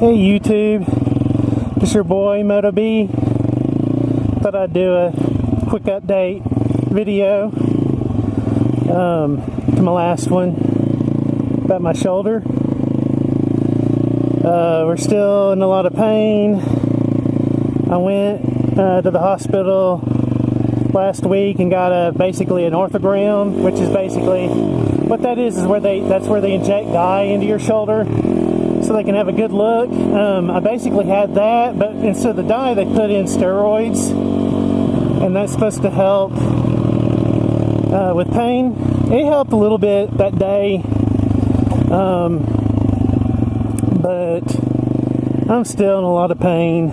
Hey YouTube, it's your boy MotoB. Thought I'd do a quick update video to my last one about my shoulder. We're still in a lot of pain. I went to the hospital last week and got basically an orthogram, which is basically what that is where that's where they inject dye into your shoulder so they can have a good look. I basically had that, but instead of the dye they put in steroids, and that's supposed to help with pain. It helped a little bit that day, but I'm still in a lot of pain.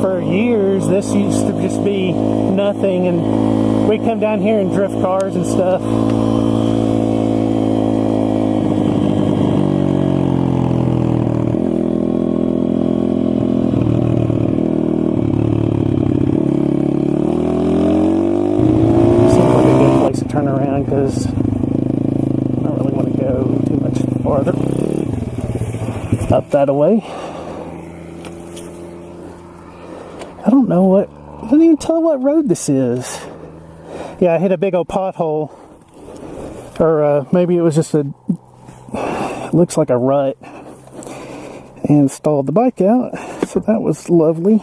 For years this used to just be nothing, and we'd come down here and drift cars and stuff. Turn around because I don't really want to go too much farther up that way. I don't know what, I didn't even tell what road this is. Yeah, I hit a big old pothole, or maybe it was just looks like a rut, and stalled the bike out, so that was lovely.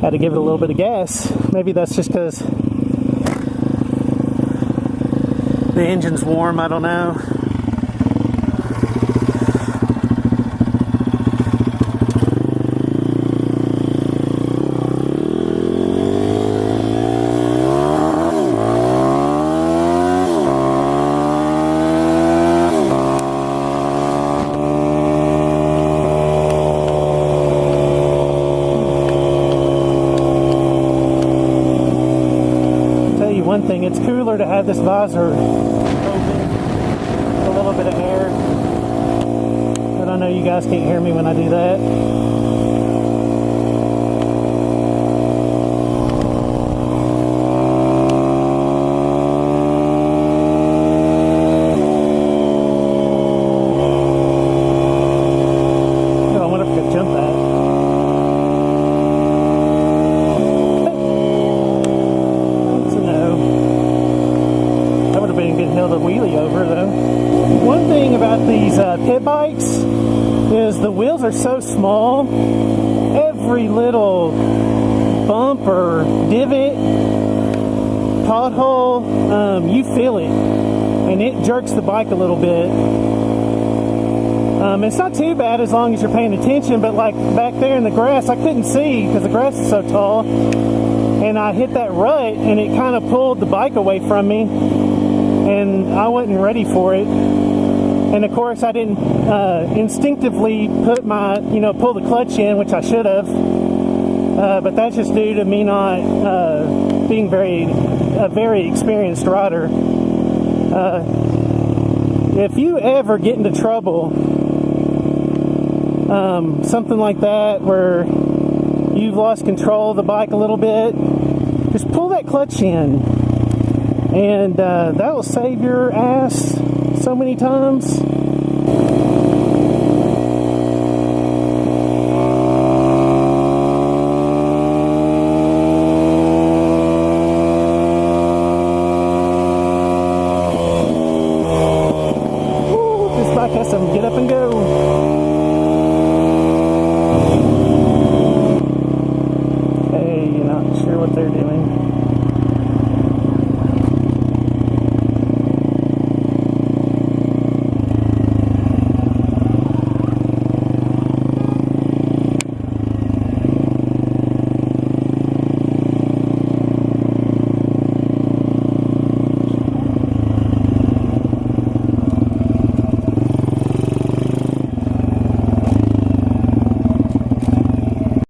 Had to give it a little bit of gas. Maybe that's just because the engine's warm, I don't know. One thing, it's cooler to have this visor open, a little bit of air, but I know you guys can't hear me when I do that. Oh, I wonder if I could jump that. The wheelie over though. One thing about these pit bikes is the wheels are so small, every little bump or divot, pothole, you feel it, and it jerks the bike a little bit. It's not too bad as long as you're paying attention, but like back there in the grass, I couldn't see because the grass is so tall, and I hit that rut and it kind of pulled the bike away from me, and I wasn't ready for it. And of course I didn't instinctively put my, pull the clutch in, which I should have, but that's just due to me not being a very experienced rider. If you ever get into trouble, something like that where you've lost control of the bike a little bit, just pull that clutch in, and that will save your ass so many times. Ooh, this bike has some get up and go. Hey, you're not sure what they're doing.